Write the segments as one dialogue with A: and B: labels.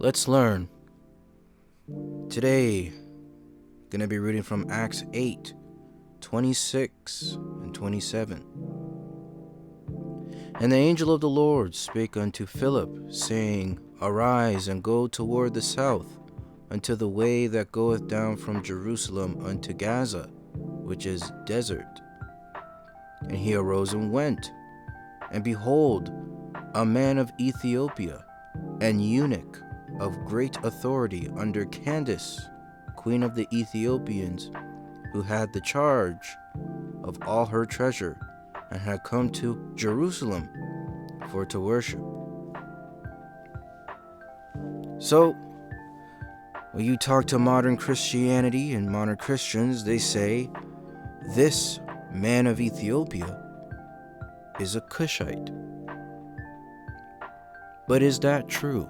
A: let's learn. Today, gonna be reading from Acts 8, 26 and 27. And the angel of the Lord spake unto Philip, saying, Arise, and go toward the south, unto the way that goeth down from Jerusalem unto Gaza, which is desert. And he arose and went, and behold, a man of Ethiopia, an eunuch of great authority under Candace, queen of the Ethiopians, who had the charge of all her treasure, and had come to Jerusalem for to worship. So, when you talk to modern Christianity and modern Christians, they say, this man of Ethiopia is a Cushite. But is that true?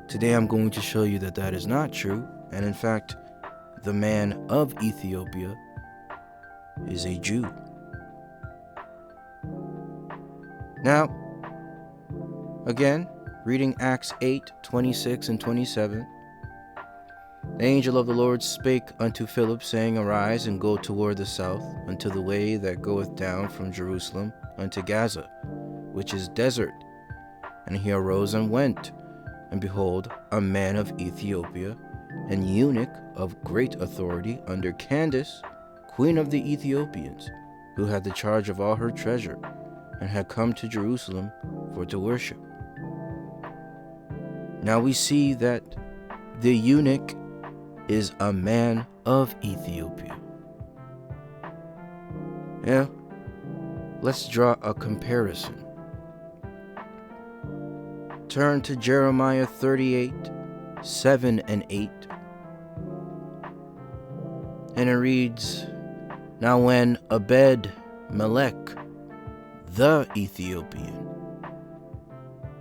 A: Today I'm going to show you that that is not true, and in fact, the man of Ethiopia is a Jew. Now, again, reading Acts 8, 26 and 27. The angel of the Lord spake unto Philip, saying, Arise, and go toward the south, unto the way that goeth down from Jerusalem unto Gaza, which is desert. And he arose and went, and behold, a man of Ethiopia, an eunuch of great authority under Candace, queen of the Ethiopians, who had the charge of all her treasure, and had come to Jerusalem for to worship. Now we see that the eunuch is a man of Ethiopia. Yeah, let's draw a comparison. Turn to Jeremiah 38, 7 and 8. And it reads, Now when Ebed-Melech, the Ethiopian,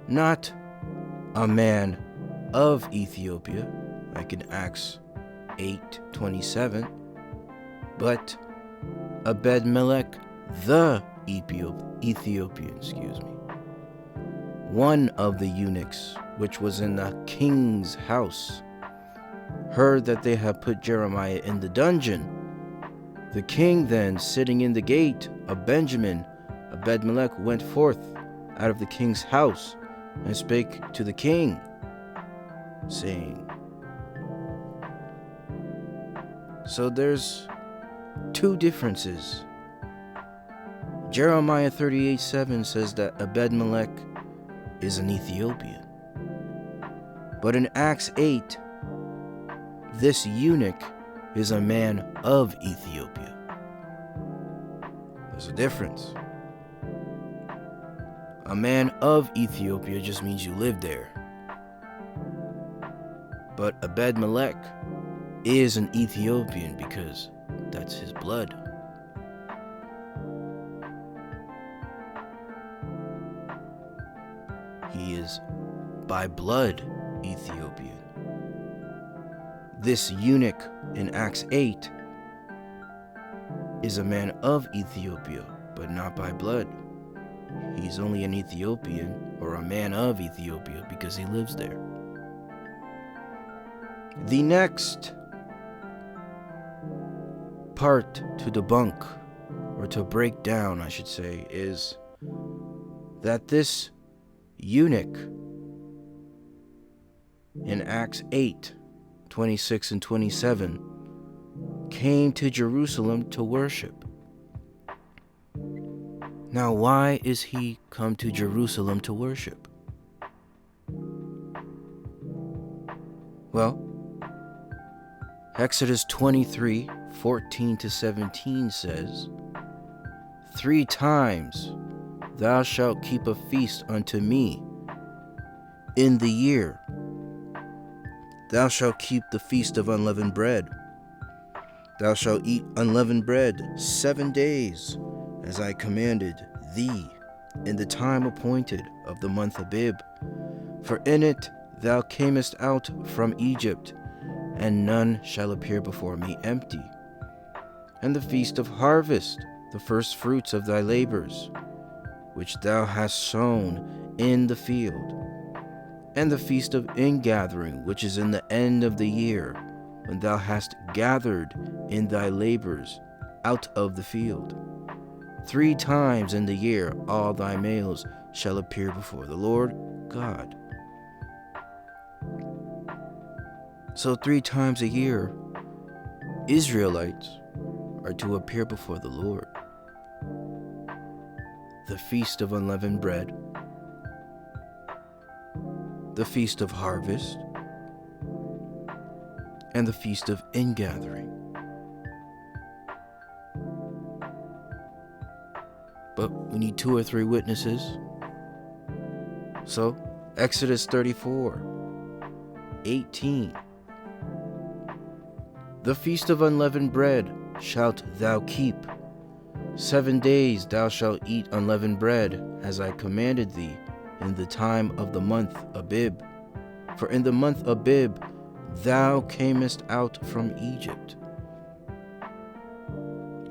A: not a man of Ethiopia, like in Acts 8:27, but Ebed-Melech, the Ethiopian, one of the eunuchs which was in the king's house, heard that they had put Jeremiah in the dungeon. The king then, sitting in the gate of Benjamin, Ebed-Melech went forth out of the king's house, and spake to the king, saying. So there's two differences. Jeremiah 38:7 says that Ebed-Melech is an Ethiopian. But in Acts 8, this eunuch is a man of Ethiopia. There's a difference. A man of Ethiopia just means you live there. But Ebed-Melech is an Ethiopian because that's his blood. He is by blood Ethiopian. This eunuch in Acts 8 is a man of Ethiopia, but not by blood. He's only an Ethiopian, or a man of Ethiopia, because he lives there. The next part to debunk, or to break down, I should say, is that this eunuch in Acts 8, 26 and 27 came to Jerusalem to worship. Now, why is he come to Jerusalem to worship? Well, Exodus 23, 14 to 17 says, 3 times thou shalt keep a feast unto me in the year. Thou shalt keep the feast of unleavened bread. Thou shalt eat unleavened bread 7 days, as I commanded thee, in the time appointed of the month Abib. For in it thou camest out from Egypt, and none shall appear before me empty. And the feast of harvest, the first fruits of thy labors, which thou hast sown in the field, and the feast of ingathering, which is in the end of the year, when thou hast gathered in thy labors out of the field. 3 times in the year all thy males shall appear before the Lord God. So 3 times a year, Israelites are to appear before the Lord. The Feast of Unleavened Bread, the Feast of Harvest, and the Feast of Ingathering. But we need 2 or 3 witnesses. So, Exodus 34:18. The Feast of Unleavened Bread shalt thou keep. 7 days thou shalt eat unleavened bread, as I commanded thee, in the time of the month Abib. For in the month Abib thou camest out from Egypt.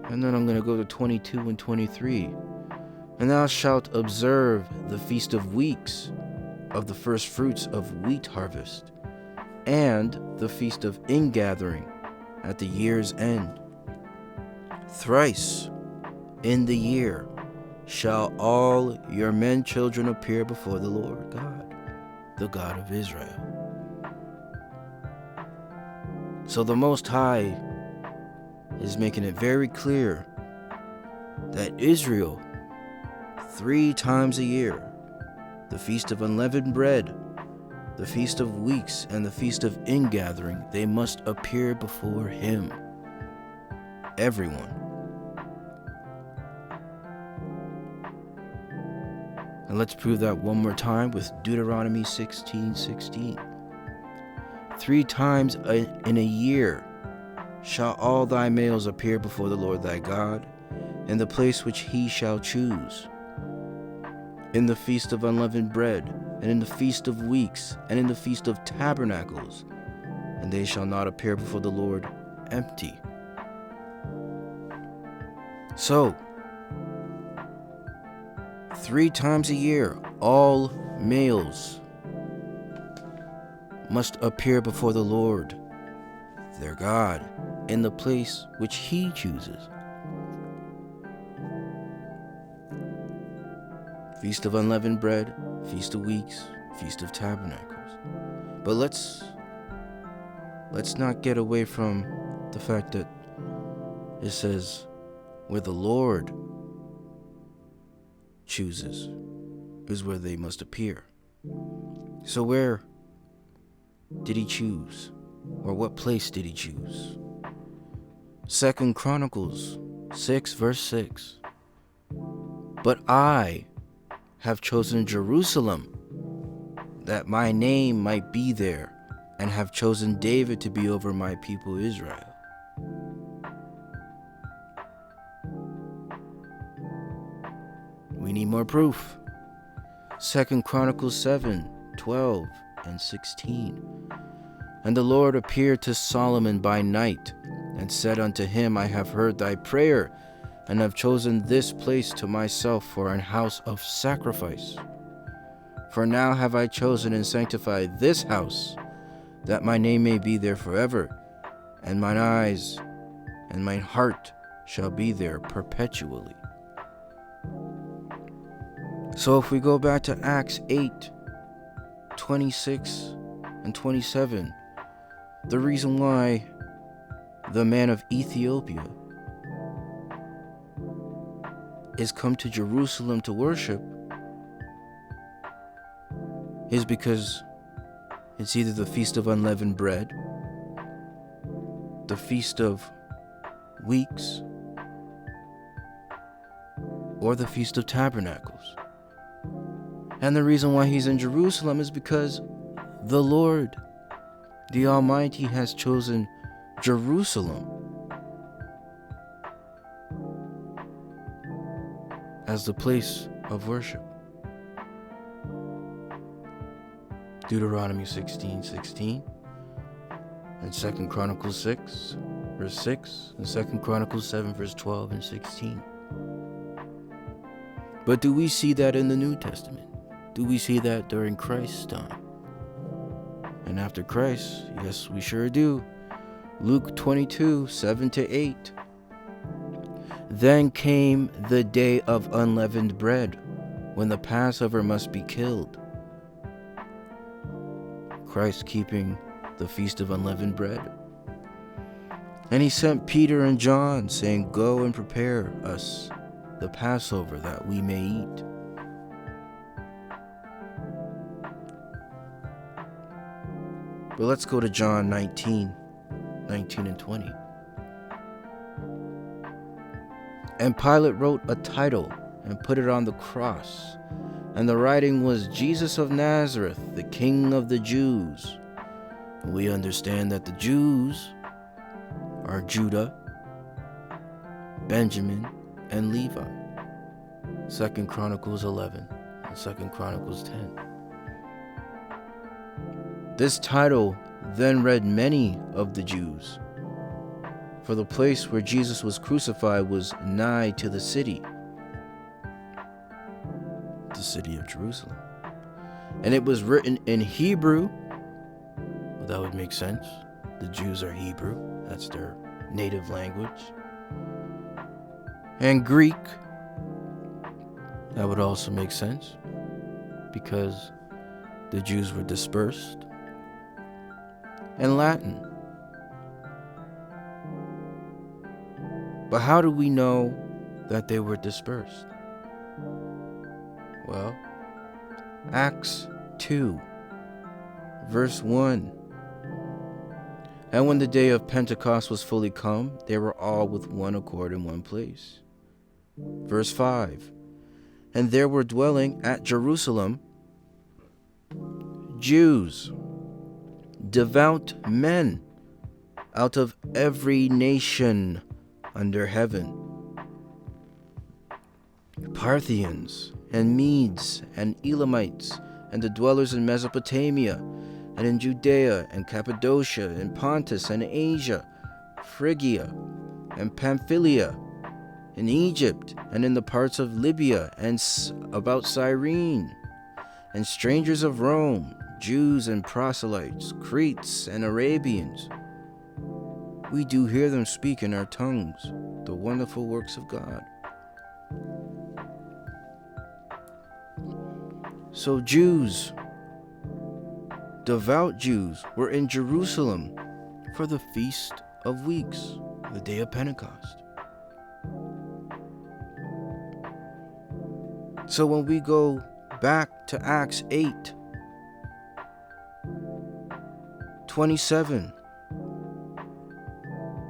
A: And then I'm going to go to 22 and 23. And thou shalt observe the Feast of Weeks, of the first fruits of wheat harvest, and the Feast of Ingathering at the year's end. Thrice in the year shall all your men children appear before the Lord God, the God of Israel. So the Most High is making it very clear that Israel, 3 times a year, the Feast of Unleavened Bread, the Feast of Weeks, and the Feast of Ingathering, they must appear before Him. Everyone. And let's prove that one more time with Deuteronomy 16:16. 3 times in a year shall all thy males appear before the Lord thy God, in the place which He shall choose, in the Feast of Unleavened Bread, and in the Feast of Weeks, and in the Feast of Tabernacles, and they shall not appear before the Lord empty. So, 3 times a year, all males must appear before the Lord, their God, in the place which He chooses. Feast of Unleavened Bread, Feast of Weeks, Feast of Tabernacles. But let's not get away from the fact that it says where the Lord chooses is where they must appear. So where did He choose? Or what place did He choose? 2 Chronicles 6 verse 6. But I have chosen Jerusalem, that my name might be there, and have chosen David to be over my people Israel. We need more proof. 2 Chronicles 7:12 and 16. And the Lord appeared to Solomon by night, and said unto him, I have heard thy prayer, and have chosen this place to myself for an house of sacrifice. For now have I chosen and sanctified this house, that my name may be there forever, and mine eyes and mine heart shall be there perpetually. So if we go back to Acts 8:26 and 27, the reason why the man of Ethiopia is come to Jerusalem to worship is because it's either the Feast of Unleavened Bread, the Feast of Weeks, or the Feast of Tabernacles. And the reason why he's in Jerusalem is because the Lord, the Almighty, has chosen Jerusalem as the place of worship. Deuteronomy 16:16 and 2 Chronicles 6 verse 6 and 2 Chronicles 7 verse 12 and 16. But do we see that in the New Testament? Do we see that during Christ's time? And after Christ, yes, we sure do. Luke 22, 7-8. Then came the day of unleavened bread, when the Passover must be killed. Christ keeping the feast of unleavened bread. And he sent Peter and John, saying, Go and prepare us the Passover that we may eat. But let's go to John 19 and 20. And Pilate wrote a title and put it on the cross. And the writing was, Jesus of Nazareth, the King of the Jews. And we understand that the Jews are Judah, Benjamin, and Levi. 2 Chronicles 11 and 2 Chronicles 10. This title then read many of the Jews, for the place where Jesus was crucified was nigh to the city of Jerusalem. And it was written in Hebrew. Well, that would make sense. The Jews are Hebrew. That's their native language. And Greek. That would also make sense, because the Jews were dispersed. And Latin. But how do we know that they were dispersed? Well, Acts 2, verse 1. And when the day of Pentecost was fully come, they were all with one accord in one place. Verse 5. And there were dwelling at Jerusalem Jews, devout men, out of every nation under heaven, Parthians, and Medes, and Elamites, and the dwellers in Mesopotamia, and in Judea, and Cappadocia, and Pontus, and Asia, Phrygia, and Pamphylia, in Egypt, and in the parts of Libya, and about Cyrene, and strangers of Rome, Jews and proselytes, Cretes and Arabians. We do hear them speak in our tongues the wonderful works of God. So Jews, devout Jews, were in Jerusalem for the Feast of Weeks, the day of Pentecost. So when we go back to Acts 8:27,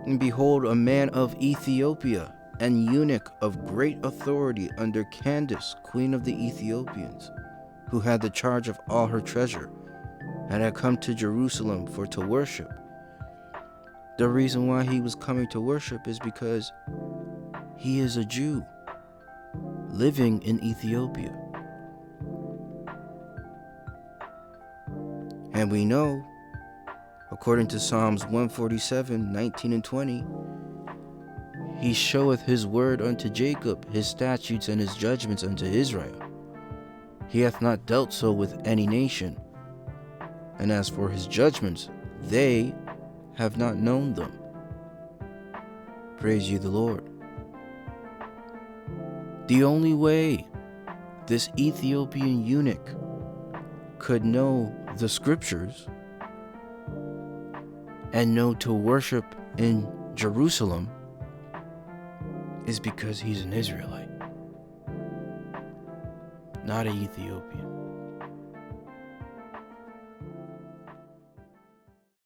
A: and behold, a man of Ethiopia, an eunuch of great authority under Candace, queen of the Ethiopians, who had the charge of all her treasure, and had come to Jerusalem for to worship. The reason why he was coming to worship is because he is a Jew living in Ethiopia. And we know, according to Psalms 147:19 and 20, he showeth his word unto Jacob, his statutes and his judgments unto Israel. He hath not dealt so with any nation. And as for his judgments, they have not known them. Praise ye the Lord. The only way this Ethiopian eunuch could know the scriptures and know to worship in Jerusalem is because he's an Israelite, not an Ethiopian.